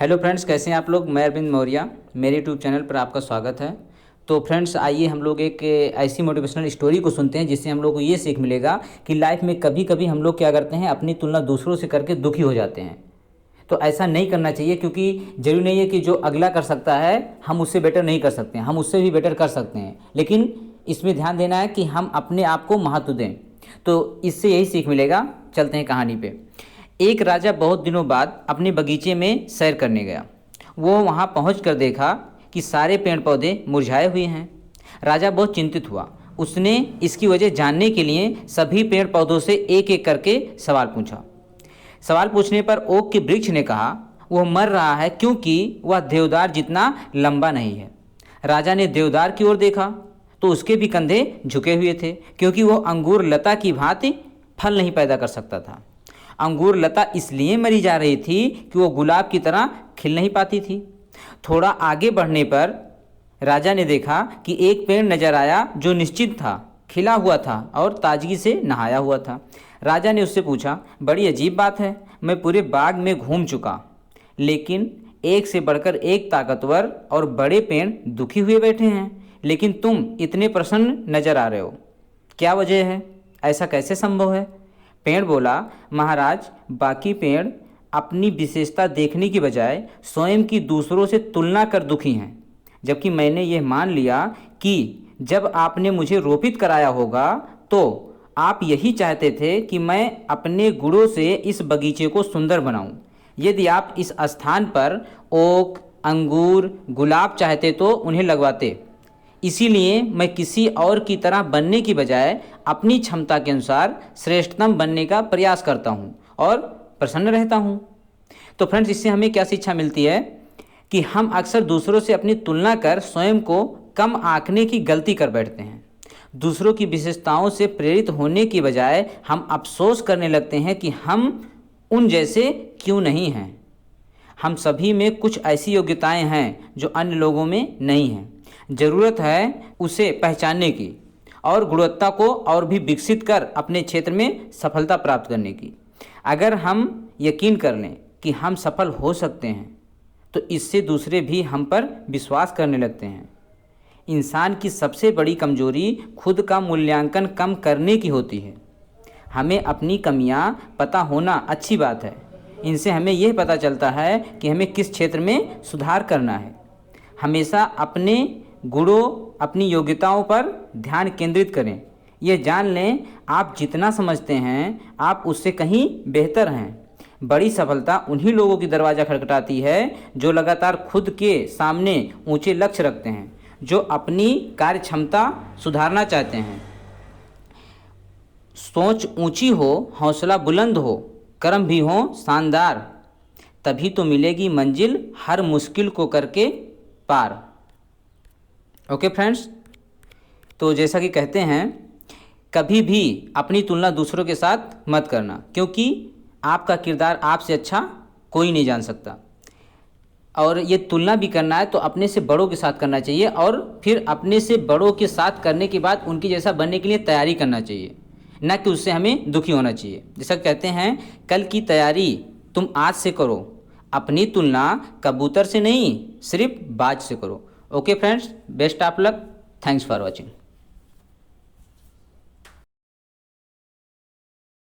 Hello friends, कैसे हैं आप लोग। मैं अरविंद मौर्य, मेरे यूट्यूब चैनल पर आपका स्वागत है। तो फ्रेंड्स, आइए हम लोग एक ऐसी मोटिवेशनल स्टोरी को सुनते हैं जिससे हम लोग को ये सीख मिलेगा कि लाइफ में कभी कभी हम लोग क्या करते हैं, अपनी तुलना दूसरों से करके दुखी हो जाते हैं। तो ऐसा नहीं करना चाहिए, क्योंकि जरूरी नहीं है कि जो अगला कर सकता है हम उससे बेटर नहीं कर सकते हैं, हम उससे भी बेटर कर सकते हैं। लेकिन इसमें ध्यान देना है कि हम अपने आप को महत्व दें। तो इससे यही सीख मिलेगा। चलते हैं कहानी पे। एक राजा बहुत दिनों बाद अपने बगीचे में सैर करने गया। वो वहाँ पहुँचकर देखा कि सारे पेड़ पौधे मुरझाए हुए हैं। राजा बहुत चिंतित हुआ। उसने इसकी वजह जानने के लिए सभी पेड़ पौधों से एक एक करके सवाल पूछा। सवाल पूछने पर ओक के वृक्ष ने कहा, वह मर रहा है क्योंकि वह देवदार जितना लंबा नहीं है। राजा ने देवदार की ओर देखा तो उसके भी कंधे झुके हुए थे, क्योंकि वह अंगूर लता की भांति फल नहीं पैदा कर सकता था। अंगूर लता इसलिए मरी जा रही थी कि वो गुलाब की तरह खिल नहीं पाती थी। थोड़ा आगे बढ़ने पर राजा ने देखा कि एक पेड़ नजर आया जो निश्चित था, खिला हुआ था और ताजगी से नहाया हुआ था। राजा ने उससे पूछा, बड़ी अजीब बात है, मैं पूरे बाग में घूम चुका, लेकिन एक से बढ़कर एक ताकतवर और बड़े पेड़ दुखी हुए बैठे हैं, लेकिन तुम इतने प्रसन्न नजर आ रहे हो। क्या वजह है? ऐसा कैसे संभव है? पेड़ बोला, महाराज, बाकी पेड़ अपनी विशेषता देखने की बजाय स्वयं की दूसरों से तुलना कर दुखी हैं, जबकि मैंने यह मान लिया कि जब आपने मुझे रोपित कराया होगा तो आप यही चाहते थे कि मैं अपने गुणों से इस बगीचे को सुंदर बनाऊं। यदि आप इस स्थान पर ओक, अंगूर, गुलाब चाहते तो उन्हें लगवाते। इसीलिए मैं किसी और की तरह बनने की बजाय अपनी क्षमता के अनुसार श्रेष्ठतम बनने का प्रयास करता हूँ और प्रसन्न रहता हूँ। तो फ्रेंड्स, इससे हमें क्या शिक्षा मिलती है कि हम अक्सर दूसरों से अपनी तुलना कर स्वयं को कम आंकने की गलती कर बैठते हैं। दूसरों की विशेषताओं से प्रेरित होने की बजाय हम अफसोस करने लगते हैं कि हम उन जैसे क्यों नहीं हैं। हम सभी में कुछ ऐसी योग्यताएं हैं जो अन्य लोगों में नहीं हैं। ज़रूरत है उसे पहचानने की और गुणवत्ता को और भी विकसित कर अपने क्षेत्र में सफलता प्राप्त करने की। अगर हम यकीन कर लें कि हम सफल हो सकते हैं तो इससे दूसरे भी हम पर विश्वास करने लगते हैं। इंसान की सबसे बड़ी कमजोरी खुद का मूल्यांकन कम करने की होती है। हमें अपनी कमियां पता होना अच्छी बात है। इनसे हमें यह पता चलता है कि हमें किस क्षेत्र में सुधार करना है। हमेशा अपने गुणों, अपनी योग्यताओं पर ध्यान केंद्रित करें। यह जान लें, आप जितना समझते हैं आप उससे कहीं बेहतर हैं। बड़ी सफलता उन्हीं लोगों की दरवाज़ा खटखटाती है जो लगातार खुद के सामने ऊंचे लक्ष्य रखते हैं, जो अपनी कार्य क्षमता सुधारना चाहते हैं। सोच ऊंची हो, हौसला बुलंद हो, कर्म भी हो शानदार, तभी तो मिलेगी मंजिल हर मुश्किल को करके पार। ओके फ्रेंड्स, तो जैसा कि कहते हैं, कभी भी अपनी तुलना दूसरों के साथ मत करना, क्योंकि आपका किरदार आपसे अच्छा कोई नहीं जान सकता। और ये तुलना भी करना है तो अपने से बड़ों के साथ करना चाहिए, और फिर अपने से बड़ों के साथ करने के बाद उनके जैसा बनने के लिए तैयारी करना चाहिए, न कि उससे हमें दुखी होना चाहिए। जैसा कहते हैं, कल की तैयारी तुम आज से करो, अपनी तुलना कबूतर से नहीं सिर्फ बाज से करो। Okay friends, best of luck. Thanks for watching.